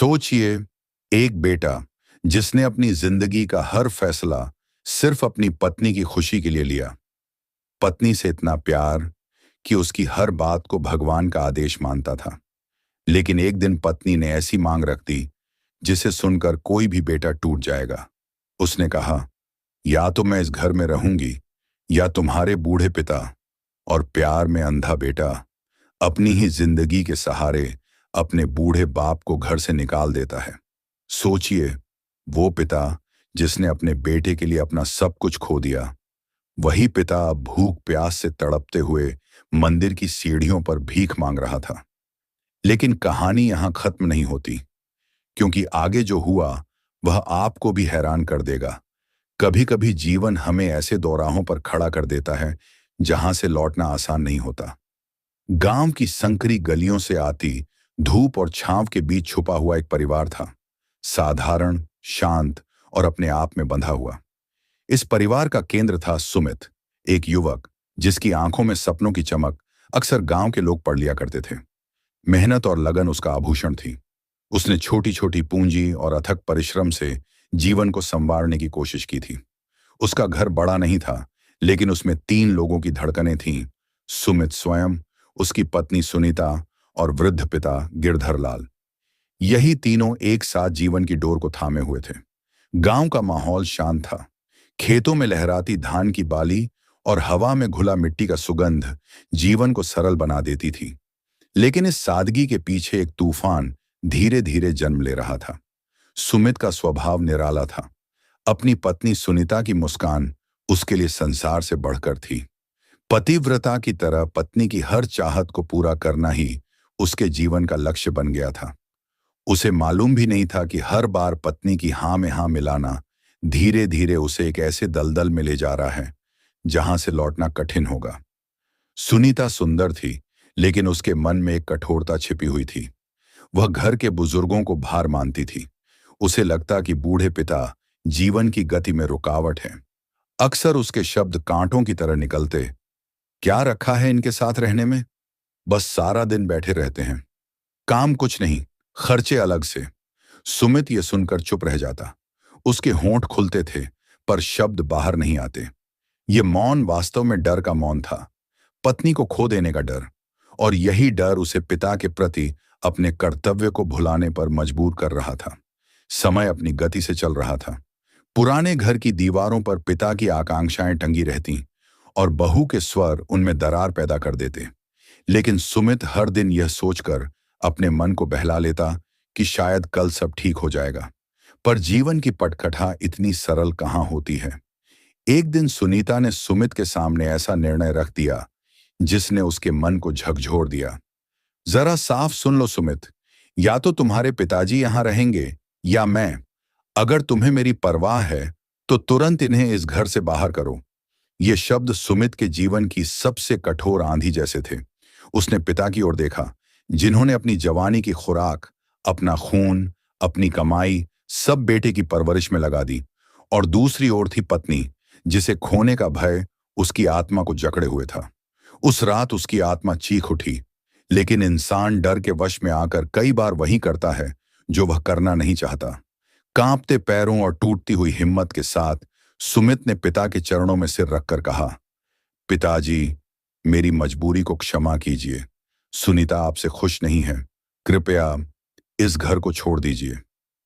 सोचिए, एक बेटा जिसने अपनी जिंदगी का हर फैसला सिर्फ अपनी पत्नी की खुशी के लिए लिया। पत्नी से इतना प्यार कि उसकी हर बात को भगवान का आदेश मानता था। लेकिन एक दिन पत्नी ने ऐसी मांग रख दी जिसे सुनकर कोई भी बेटा टूट जाएगा। उसने कहा, या तो मैं इस घर में रहूंगी या तुम्हारे बूढ़े पिता और प्यार में अंधा बेटा अपनी ही जिंदगी के सहारे अपने बूढ़े बाप को घर से निकाल देता है। सोचिए, वो पिता जिसने अपने बेटे के लिए अपना सब कुछ खो दिया, वही पिता अब भूख प्यास से तड़पते हुए मंदिर की सीढ़ियों पर भीख मांग रहा था। लेकिन कहानी यहां खत्म नहीं होती, क्योंकि आगे जो हुआ वह आपको भी हैरान कर देगा। कभी कभी जीवन हमें ऐसे दौराहों पर खड़ा कर देता है जहां से लौटना आसान नहीं होता। गांव की संकरी गलियों से आती धूप और छांव के बीच छुपा हुआ एक परिवार था। साधारण, शांत और अपने आप में बंधा हुआ। इस परिवार का केंद्र था सुमित, एक युवक जिसकी आंखों में सपनों की चमक अक्सर गांव के लोग पढ़ लिया करते थे। मेहनत और लगन उसका आभूषण थी। उसने छोटी छोटी पूंजी और अथक परिश्रम से जीवन को संवारने की कोशिश की थी। उसका घर बड़ा नहीं था, लेकिन उसमें 3 लोगों की धड़कनें थीं। सुमित स्वयं, उसकी पत्नी सुनीता और वृद्ध पिता गिरधर लाल। यही तीनों एक साथ जीवन की डोर को थामे हुए थे। गांव का माहौल शांत था। खेतों में लहराती धान की बाली और हवा में घुला मिट्टी का सुगंध जीवन को सरल बना देती थी। लेकिन इस सादगी के पीछे एक तूफान धीरे धीरे जन्म ले रहा था। सुमित का स्वभाव निराला था। अपनी पत्नी सुनीता की मुस्कान उसके लिए संसार से बढ़कर थी। पतिव्रता की तरह पत्नी की हर चाहत को पूरा करना ही उसके जीवन का लक्ष्य बन गया था। उसे मालूम भी नहीं था कि हर बार पत्नी की हाँ में हाँ मिलाना धीरे धीरे उसे एक ऐसे दलदल में ले जा रहा है जहां से लौटना कठिन होगा। सुनीता सुंदर थी, लेकिन उसके मन में एक कठोरता छिपी हुई थी। वह घर के बुजुर्गों को भार मानती थी। उसे लगता कि बूढ़े पिता जीवन की गति में रुकावट है। अक्सर उसके शब्द कांटों की तरह निकलते, क्या रखा है इनके साथ रहने में, बस सारा दिन बैठे रहते हैं, काम कुछ नहीं, खर्चे अलग से। सुमित ये सुनकर चुप रह जाता। उसके होंठ खुलते थे, पर शब्द बाहर नहीं आते। ये मौन वास्तव में डर का मौन था। पत्नी को खो देने का डर। और यही डर उसे पिता के प्रति अपने कर्तव्य को भुलाने पर मजबूर कर रहा था। समय अपनी गति से चल रहा था। पुराने घर की दीवारों पर पिता की आकांक्षाएं टंगी रहती और बहू के स्वर उनमें दरार पैदा कर देते। लेकिन सुमित हर दिन यह सोचकर अपने मन को बहला लेता कि शायद कल सब ठीक हो जाएगा। पर जीवन की पटकथा इतनी सरल कहाँ होती है। एक दिन सुनीता ने सुमित के सामने ऐसा निर्णय रख दिया जिसने उसके मन को झकझोर दिया। जरा साफ सुन लो सुमित, या तो तुम्हारे पिताजी यहां रहेंगे या मैं। अगर तुम्हें मेरी परवाह है तो तुरंत इन्हें इस घर से बाहर करो। ये शब्द सुमित के जीवन की सबसे कठोर आंधी जैसे थे। उसने पिता की ओर देखा, जिन्होंने अपनी जवानी की खुराक, अपना खून, अपनी कमाई सब बेटे की परवरिश में लगा दी। और दूसरी ओर थी पत्नी, जिसे खोने का भय उसकी आत्मा को जकड़े हुए था। उस रात उसकी आत्मा चीख उठी। लेकिन इंसान डर के वश में आकर कई बार वही करता है जो वह करना नहीं चाहता। कांपते पैरों और टूटती हुई हिम्मत के साथ सुमित ने पिता के चरणों में सिर रखकर कहा, पिताजी, मेरी मजबूरी को क्षमा कीजिए। सुनीता आपसे खुश नहीं है। कृपया इस घर को छोड़ दीजिए।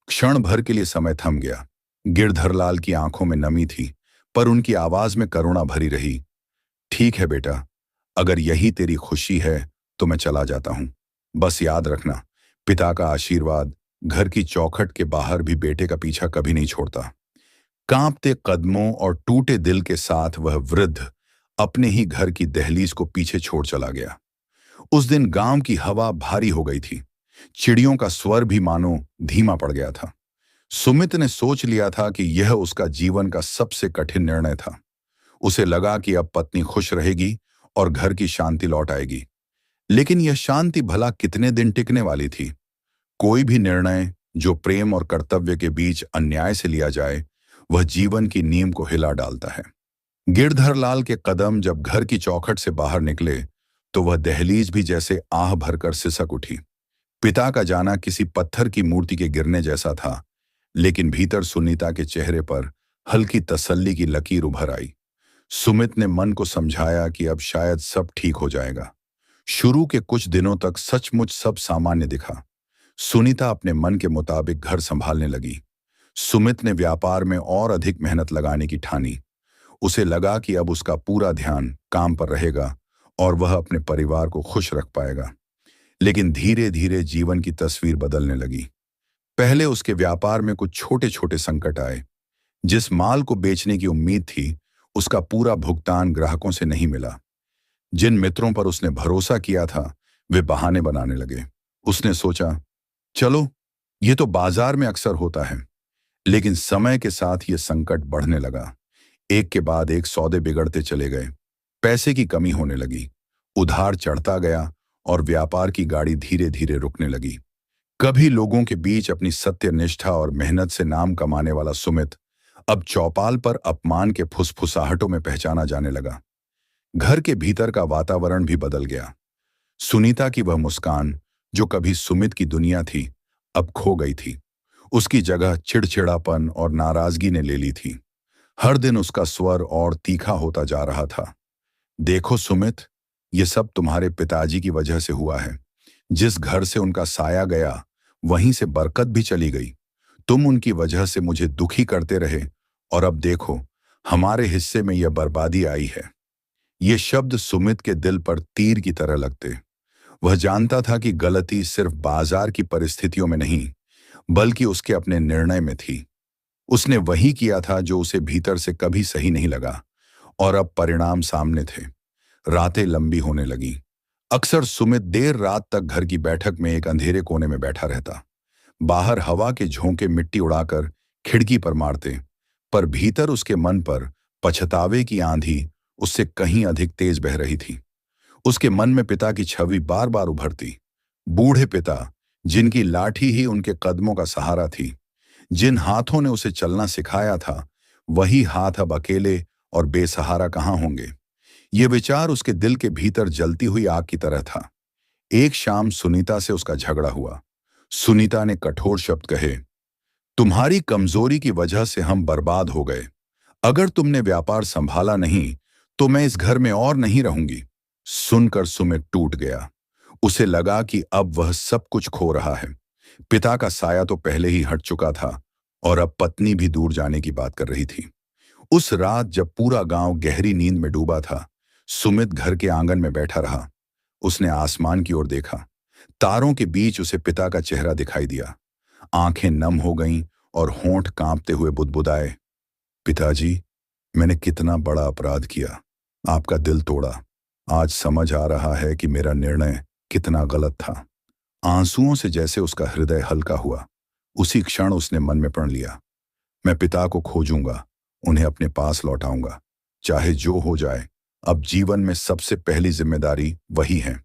क्षण भर के लिए समय थम गया। गिरधरलाल की आंखों में नमी थी, पर उनकी आवाज में करुणा भरी रही। ठीक है बेटा, अगर यही तेरी खुशी है तो मैं चला जाता हूं। बस याद रखना, पिता का आशीर्वाद घर की चौखट के बाहर भी बेटे का पीछा कभी नहीं छोड़ता। कांपते कदमों और टूटे दिल के साथ वह वृद्ध अपने ही घर की दहलीज को पीछे छोड़ चला गया। उस दिन गांव की हवा भारी हो गई थी। चिड़ियों का स्वर भी मानो धीमा पड़ गया था। सुमित ने सोच लिया था कि यह उसका जीवन का सबसे कठिन निर्णय था। उसे लगा कि अब पत्नी खुश रहेगी और घर की शांति लौट आएगी। लेकिन यह शांति भला कितने दिन टिकने वाली थी। कोई भी निर्णय जो प्रेम और कर्तव्य के बीच अन्याय से लिया जाए, वह जीवन की नींव को हिला डालता है। गिरधरलाल के कदम जब घर की चौखट से बाहर निकले तो वह दहलीज भी जैसे आह भरकर सिसक उठी। पिता का जाना किसी पत्थर की मूर्ति के गिरने जैसा था, लेकिन भीतर सुनीता के चेहरे पर हल्की तसल्ली की लकीर उभर आई। सुमित ने मन को समझाया कि अब शायद सब ठीक हो जाएगा। शुरू के कुछ दिनों तक सचमुच सब सामान्य दिखा। सुनीता अपने मन के मुताबिक घर संभालने लगी। सुमित ने व्यापार में और अधिक मेहनत लगाने की ठानी। उसे लगा कि अब उसका पूरा ध्यान काम पर रहेगा और वह अपने परिवार को खुश रख पाएगा। लेकिन धीरे धीरे जीवन की तस्वीर बदलने लगी। पहले उसके व्यापार में कुछ छोटे छोटे संकट आए। जिस माल को बेचने की उम्मीद थी, उसका पूरा भुगतान ग्राहकों से नहीं मिला। जिन मित्रों पर उसने भरोसा किया था, वे बहाने बनाने लगे। उसने सोचा, चलो, ये तो बाजार में अक्सर होता है। लेकिन समय के साथ ये संकट बढ़ने लगा। एक के बाद एक सौदे बिगड़ते चले गए। पैसे की कमी होने लगी, उधार चढ़ता गया और व्यापार की गाड़ी धीरे धीरे रुकने लगी। कभी लोगों के बीच अपनी सत्यनिष्ठा और मेहनत से नाम कमाने वाला सुमित अब चौपाल पर अपमान के फुसफुसाहटों में पहचाना जाने लगा। घर के भीतर का वातावरण भी बदल गया। सुनीता की वह मुस्कान, जो कभी सुमित की दुनिया थी, अब खो गई थी। उसकी जगह चिड़चिड़ापन और नाराजगी ने ले ली थी। हर दिन उसका स्वर और तीखा होता जा रहा था। देखो सुमित, ये सब तुम्हारे पिताजी की वजह से हुआ है। जिस घर से उनका साया गया, वहीं से बरकत भी चली गई। तुम उनकी वजह से मुझे दुखी करते रहे और अब देखो, हमारे हिस्से में यह बर्बादी आई है। ये शब्द सुमित के दिल पर तीर की तरह लगते। वह जानता था कि गलती सिर्फ बाजार की परिस्थितियों में नहीं, बल्कि उसके अपने निर्णय में थी। उसने वही किया था जो उसे भीतर से कभी सही नहीं लगा, और अब परिणाम सामने थे। रातें लंबी होने लगी। अक्सर सुमित देर रात तक घर की बैठक में एक अंधेरे कोने में बैठा रहता। बाहर हवा के झोंके मिट्टी उड़ाकर खिड़की पर मारते, पर भीतर उसके मन पर पछतावे की आंधी उससे कहीं अधिक तेज बह रही थी। उसके मन में पिता की छवि बार बार उभरती। बूढ़े पिता, जिनकी लाठी ही उनके कदमों का सहारा थी। जिन हाथों ने उसे चलना सिखाया था, वही हाथ अब अकेले और बेसहारा कहाँ होंगे। ये विचार उसके दिल के भीतर जलती हुई आग की तरह था। एक शाम सुनीता से उसका झगड़ा हुआ। सुनीता ने कठोर शब्द कहे, तुम्हारी कमजोरी की वजह से हम बर्बाद हो गए। अगर तुमने व्यापार संभाला नहीं, तो मैं इस घर में और नहीं रहूंगी। सुनकर सुमित टूट गया। उसे लगा कि अब वह सब कुछ खो रहा है। पिता का साया तो पहले ही हट चुका था और अब पत्नी भी दूर जाने की बात कर रही थी। उस रात जब पूरा गांव गहरी नींद में डूबा था, सुमित घर के आंगन में बैठा रहा। उसने आसमान की ओर देखा। तारों के बीच उसे पिता का चेहरा दिखाई दिया। आंखें नम हो गईं और होंठ कांपते हुए बुदबुदाए, पिताजी, मैंने कितना बड़ा अपराध किया, आपका दिल तोड़ा। आज समझ आ रहा है कि मेरा निर्णय कितना गलत था। आंसुओं से जैसे उसका हृदय हल्का हुआ, उसी क्षण उसने मन में प्रण लिया, मैं पिता को खोजूंगा, उन्हें अपने पास लौटाऊंगा, चाहे जो हो जाए। अब जीवन में सबसे पहली जिम्मेदारी वही है।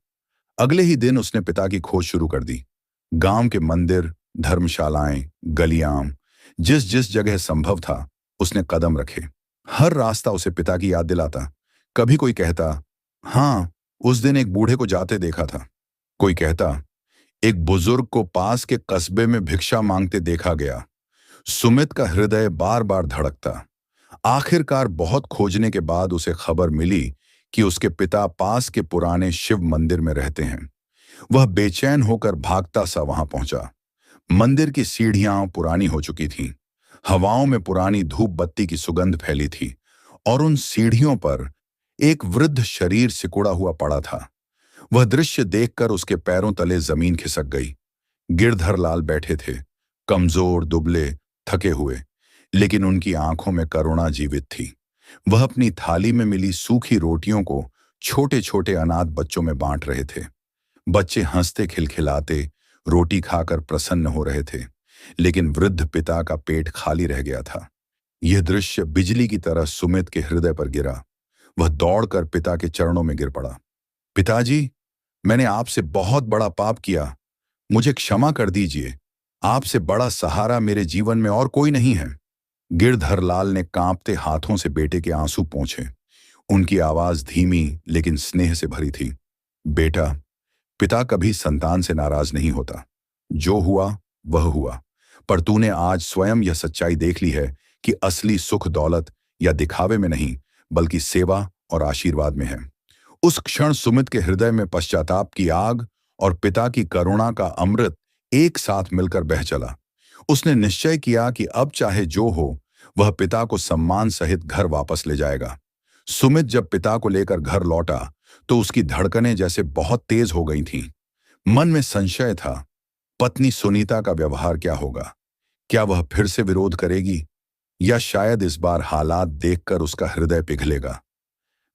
अगले ही दिन उसने पिता की खोज शुरू कर दी। गांव के मंदिर, धर्मशालाएं, गलियां, जिस जिस जगह संभव था, उसने कदम रखे। हर रास्ता उसे पिता की याद दिलाता। कभी कोई कहता, हाँ, उस दिन एक बूढ़े को जाते देखा था। कोई कहता, एक बुजुर्ग को पास के कस्बे में भिक्षा मांगते देखा गया। सुमित का हृदय बार बार धड़कता। आखिरकार बहुत खोजने के बाद उसे खबर मिली कि उसके पिता पास के पुराने शिव मंदिर में रहते हैं। वह बेचैन होकर भागता सा वहां पहुंचा। मंदिर की सीढ़ियां पुरानी हो चुकी थीं। हवाओं में पुरानी धूप बत्ती की सुगंध फैली थी और उन सीढ़ियों पर एक वृद्ध शरीर सिकुड़ा हुआ पड़ा था। वह दृश्य देखकर उसके पैरों तले जमीन खिसक गई। गिरधर लाल बैठे थे, कमजोर, दुबले, थके हुए, लेकिन उनकी आंखों में करुणा जीवित थी। वह अपनी थाली में मिली सूखी रोटियों को छोटे छोटे अनाथ बच्चों में बांट रहे थे। बच्चे हंसते खिलखिलाते रोटी खाकर प्रसन्न हो रहे थे, लेकिन वृद्ध पिता का पेट खाली रह गया था। यह दृश्य बिजली की तरह सुमित के हृदय पर गिरा। वह दौड़कर पिता के चरणों में गिर पड़ा। पिताजी, मैंने आपसे बहुत बड़ा पाप किया, मुझे क्षमा कर दीजिए। आपसे बड़ा सहारा मेरे जीवन में और कोई नहीं है। गिरधर लाल ने कांपते हाथों से बेटे के आंसू पोंछे। उनकी आवाज धीमी लेकिन स्नेह से भरी थी। बेटा, पिता कभी संतान से नाराज नहीं होता। जो हुआ वह हुआ। पर तूने आज स्वयं यह सच्चाई देख ली है कि असली सुख दौलत या दिखावे में नहीं, बल्कि सेवा और आशीर्वाद में है। उस क्षण सुमित के हृदय में पश्चाताप की आग और पिता की करुणा का अमृत एक साथ मिलकर बह चला। उसने निश्चय किया कि अब चाहे जो हो, वह पिता को सम्मान सहित घर वापस ले जाएगा। सुमित जब पिता को लेकर घर लौटा तो उसकी धड़कनें जैसे बहुत तेज हो गई थीं। मन में संशय था, पत्नी सुनीता का व्यवहार क्या होगा? क्या वह फिर से विरोध करेगी, या शायद इस बार हालात देखकर उसका हृदय पिघलेगा?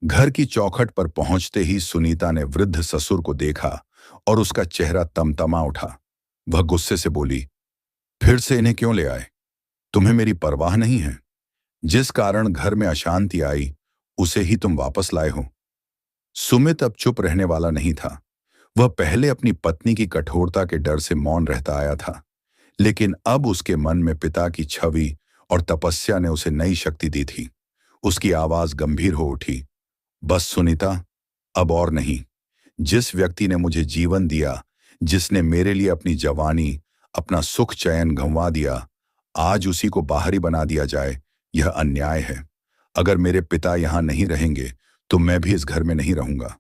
घर की चौखट पर पहुंचते ही सुनीता ने वृद्ध ससुर को देखा और उसका चेहरा तमतमा उठा। वह गुस्से से बोली, फिर से इन्हें क्यों ले आए? तुम्हें मेरी परवाह नहीं है? जिस कारण घर में अशांति आई, उसे ही तुम वापस लाए हो। सुमित अब चुप रहने वाला नहीं था। वह पहले अपनी पत्नी की कठोरता के डर से मौन रहता आया था, लेकिन अब उसके मन में पिता की छवि और तपस्या ने उसे नई शक्ति दी थी। उसकी आवाज गंभीर हो उठी, बस सुनीता, अब और नहीं। जिस व्यक्ति ने मुझे जीवन दिया, जिसने मेरे लिए अपनी जवानी, अपना सुख चैन गंवा दिया, आज उसी को बाहरी बना दिया जाए, यह अन्याय है। अगर मेरे पिता यहां नहीं रहेंगे तो मैं भी इस घर में नहीं रहूंगा।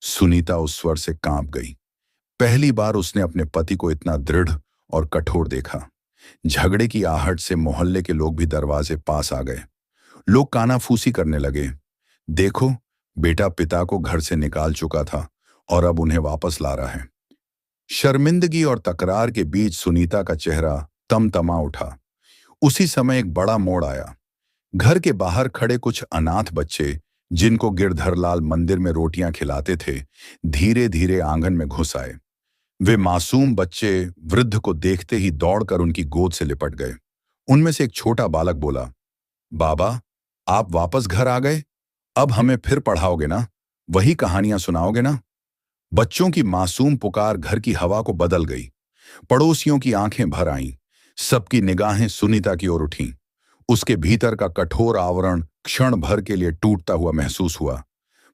सुनीता उस स्वर से कांप गई। पहली बार उसने अपने पति को इतना दृढ़ और कठोर देखा। झगड़े की आहट से मोहल्ले के लोग भी दरवाजे पास आ गए। लोग कानाफूसी करने लगे। देखो, बेटा पिता को घर से निकाल चुका था और अब उन्हें वापस ला रहा है। शर्मिंदगी और तकरार के बीच सुनीता का चेहरा तमतमा उठा। उसी समय एक बड़ा मोड़ आया। घर के बाहर खड़े कुछ अनाथ बच्चे, जिनको गिरधरलाल मंदिर में रोटियां खिलाते थे, धीरे धीरे आंगन में घुस आए। वे मासूम बच्चे वृद्ध को देखते ही दौड़कर उनकी गोद से लिपट गए। उनमें से एक छोटा बालक बोला, बाबा, आप वापस घर आ गए? अब हमें फिर पढ़ाओगे ना? वही कहानियां सुनाओगे ना? बच्चों की मासूम पुकार घर की हवा को बदल गई। पड़ोसियों की आंखें भर आईं। सबकी निगाहें सुनीता की ओर उठीं। उसके भीतर का कठोर आवरण क्षण भर के लिए टूटता हुआ महसूस हुआ,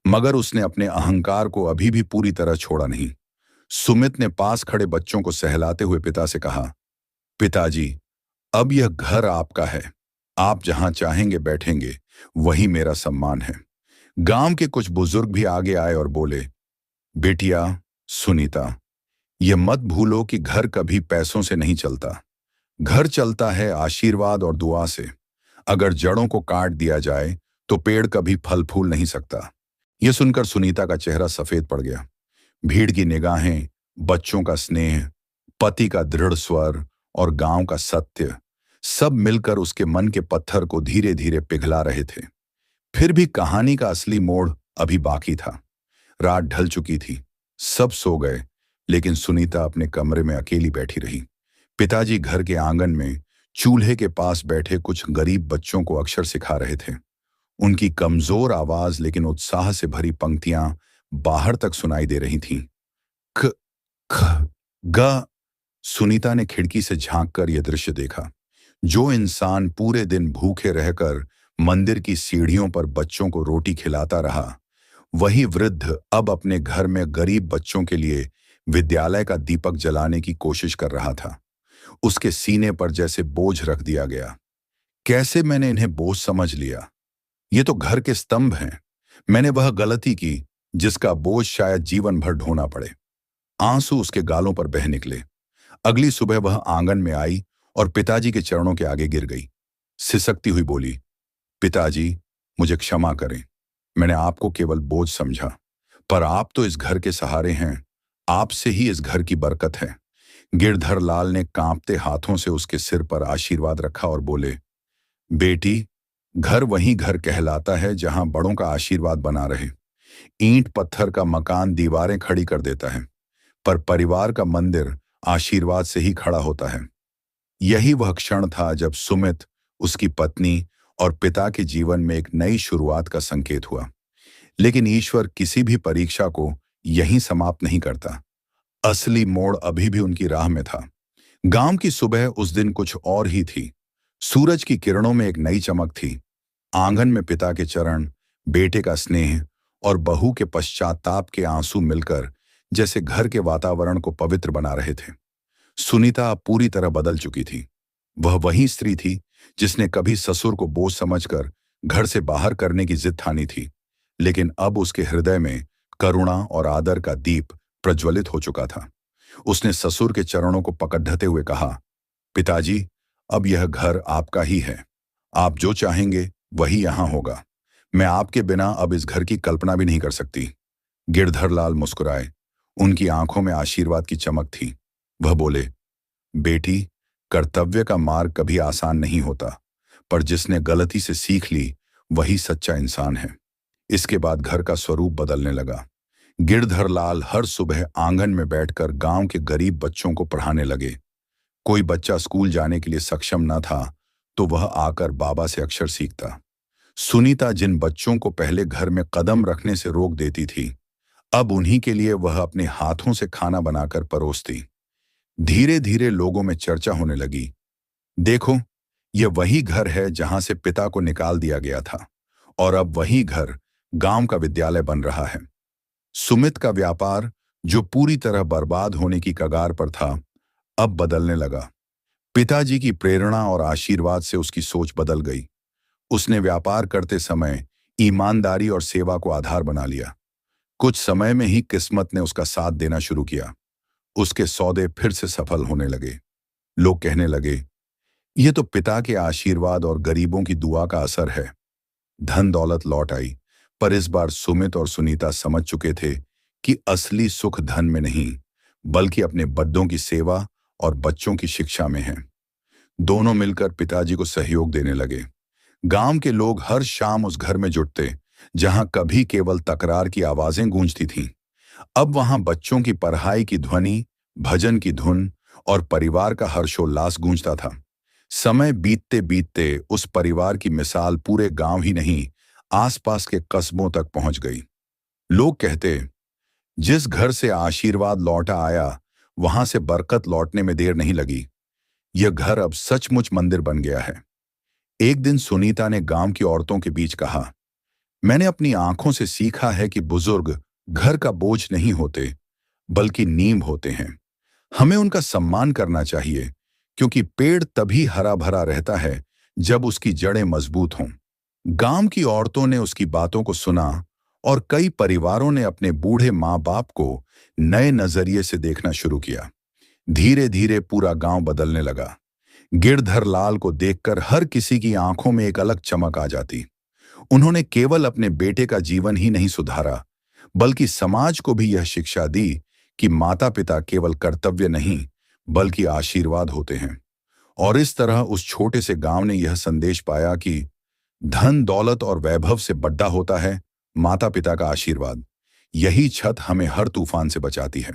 मगर उसने अपने अहंकार को अभी भी पूरी तरह छोड़ा नहीं। सुमित ने पास खड़े बच्चों को सहलाते हुए पिता से कहा, पिताजी, अब यह घर आपका है। आप जहां चाहेंगे बैठेंगे, वही मेरा सम्मान है। गांव के कुछ बुजुर्ग भी आगे आए और बोले, बेटिया सुनीता, यह मत भूलो कि घर कभी पैसों से नहीं चलता। घर चलता है आशीर्वाद और दुआ से। अगर जड़ों को काट दिया जाए तो पेड़ कभी फल फूल नहीं सकता। यह सुनकर सुनीता का चेहरा सफेद पड़ गया। भीड़ की निगाहें, बच्चों का स्नेह, पति का दृढ़ स्वर और गांव का सत्य, सब मिलकर उसके मन के पत्थर को धीरे धीरे पिघला रहे थे। फिर भी कहानी का असली मोड़ अभी बाकी था। रात ढल चुकी थी। सब सो गए, लेकिन सुनीता अपने कमरे में अकेली बैठी रही। पिताजी घर के आंगन में चूल्हे के पास बैठे कुछ गरीब बच्चों को अक्षर सिखा रहे थे। उनकी कमजोर आवाज लेकिन उत्साह से भरी पंक्तियां बाहर तक सुनाई दे रही थीं। ख ख ग। सुनीता ने खिड़की से झांककर यह दृश्य देखा। जो इंसान पूरे दिन भूखे रहकर मंदिर की सीढ़ियों पर बच्चों को रोटी खिलाता रहा, वही वृद्ध अब अपने घर में गरीब बच्चों के लिए विद्यालय का दीपक जलाने की कोशिश कर रहा था। उसके सीने पर जैसे बोझ रख दिया गया। कैसे मैंने इन्हें बोझ समझ लिया? ये तो घर के स्तंभ हैं। मैंने वह गलती की जिसका बोझ शायद जीवन भर ढोना पड़े। आंसू उसके गालों पर बह निकले। अगली सुबह वह आंगन में आई और पिताजी के चरणों के आगे गिर गई। सिसकती हुई बोली, पिताजी, मुझे क्षमा करें। मैंने आपको केवल बोझ समझा, पर आप तो इस घर के सहारे हैं। आपसे ही इस घर की बरकत है। गिरधर लाल ने कांपते हाथों से उसके सिर पर आशीर्वाद रखा और बोले, बेटी, घर वही घर कहलाता है जहां बड़ों का आशीर्वाद बना रहे। ईंट पत्थर का मकान दीवारें खड़ी कर देता है, पर परिवार का मंदिर आशीर्वाद से ही खड़ा होता है। यही वह क्षण था जब सुमित, उसकी पत्नी और पिता के जीवन में एक नई शुरुआत का संकेत हुआ। लेकिन ईश्वर किसी भी परीक्षा को यहीं समाप्त नहीं करता। असली मोड़ अभी भी उनकी राह में था। गांव की सुबह उस दिन कुछ और ही थी। सूरज की किरणों में एक नई चमक थी। आंगन में पिता के चरण, बेटे का स्नेह और बहू के पश्चाताप के आंसू मिलकर जैसे घर के वातावरण को पवित्र बना रहे थे। सुनीता अब पूरी तरह बदल चुकी थी। वह वही स्त्री थी जिसने कभी ससुर को बोझ समझकर घर से बाहर करने की जिद ठानी थी, लेकिन अब उसके हृदय में करुणा और आदर का दीप प्रज्वलित हो चुका था। उसने ससुर के चरणों को पकड़ते हुए कहा, पिताजी, अब यह घर आपका ही है। आप जो चाहेंगे वही यहां होगा। मैं आपके बिना अब इस घर की कल्पना भी नहीं कर सकती। गिरधरलाल मुस्कुराए। उनकी आंखों में आशीर्वाद की चमक थी। वह बोले, बेटी, कर्तव्य का मार्ग कभी आसान नहीं होता, पर जिसने गलती से सीख ली वही सच्चा इंसान है। इसके बाद घर का स्वरूप बदलने लगा। गिरधरलाल हर सुबह आंगन में बैठकर गांव के गरीब बच्चों को पढ़ाने लगे। कोई बच्चा स्कूल जाने के लिए सक्षम न था तो वह आकर बाबा से अक्षर सीखता। सुनीता जिन बच्चों को पहले घर में कदम रखने से रोक देती थी, अब उन्हीं के लिए वह अपने हाथों से खाना बनाकर परोसती। धीरे धीरे लोगों में चर्चा होने लगी। देखो, यह वही घर है जहां से पिता को निकाल दिया गया था, और अब वही घर गांव का विद्यालय बन रहा है। सुमित का व्यापार, जो पूरी तरह बर्बाद होने की कगार पर था, अब बदलने लगा। पिताजी की प्रेरणा और आशीर्वाद से उसकी सोच बदल गई। उसने व्यापार करते समय ईमानदारी और सेवा को आधार बना लिया। कुछ समय में ही किस्मत ने उसका साथ देना शुरू किया। उसके सौदे फिर से सफल होने लगे। लोग कहने लगे, यह तो पिता के आशीर्वाद और गरीबों की दुआ का असर है। धन दौलत लौट आई, पर इस बार सुमित और सुनीता समझ चुके थे कि असली सुख धन में नहीं, बल्कि अपने बद्दों की सेवा और बच्चों की शिक्षा में है। दोनों मिलकर पिताजी को सहयोग देने लगे। गांव के लोग हर शाम उस घर में जुटते जहां कभी केवल तकरार की आवाजें गूंजती थीं। अब वहां बच्चों की पढ़ाई की ध्वनि, भजन की धुन और परिवार का हर्षोल्लास गूंजता था। समय बीतते बीतते उस परिवार की मिसाल पूरे गांव ही नहीं, आसपास के कस्बों तक पहुंच गई। लोग कहते, जिस घर से आशीर्वाद लौटा आया, वहां से बरकत लौटने में देर नहीं लगी। यह घर अब सचमुच मंदिर बन गया है। एक दिन सुनीता ने गांव की औरतों के बीच कहा, मैंने अपनी आंखों से सीखा है कि बुजुर्ग घर का बोझ नहीं होते, बल्कि नींव होते हैं। हमें उनका सम्मान करना चाहिए, क्योंकि पेड़ तभी हरा भरा रहता है जब उसकी जड़ें मजबूत हों। गांव की औरतों ने उसकी बातों को सुना और कई परिवारों ने अपने बूढ़े माँ बाप को नए नजरिए से देखना शुरू किया। धीरे धीरे पूरा गांव बदलने लगा। गिरधरलाल को देखकर हर किसी की आंखों में एक अलग चमक आ जाती। उन्होंने केवल अपने बेटे का जीवन ही नहीं सुधारा, बल्कि समाज को भी यह शिक्षा दी कि माता पिता केवल कर्तव्य नहीं, बल्कि आशीर्वाद होते हैं। और इस तरह उस छोटे से गांव ने यह संदेश पाया कि धन दौलत और वैभव से बड़ा होता है माता पिता का आशीर्वाद। यही छत हमें हर तूफान से बचाती है।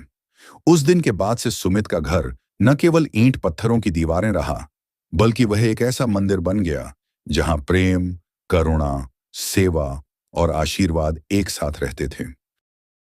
उस दिन के बाद से सुमित का घर न केवल ईंट पत्थरों की दीवारें रहा, बल्कि वह एक ऐसा मंदिर बन गया जहां प्रेम, करुणा, सेवा और आशीर्वाद एक साथ रहते थे।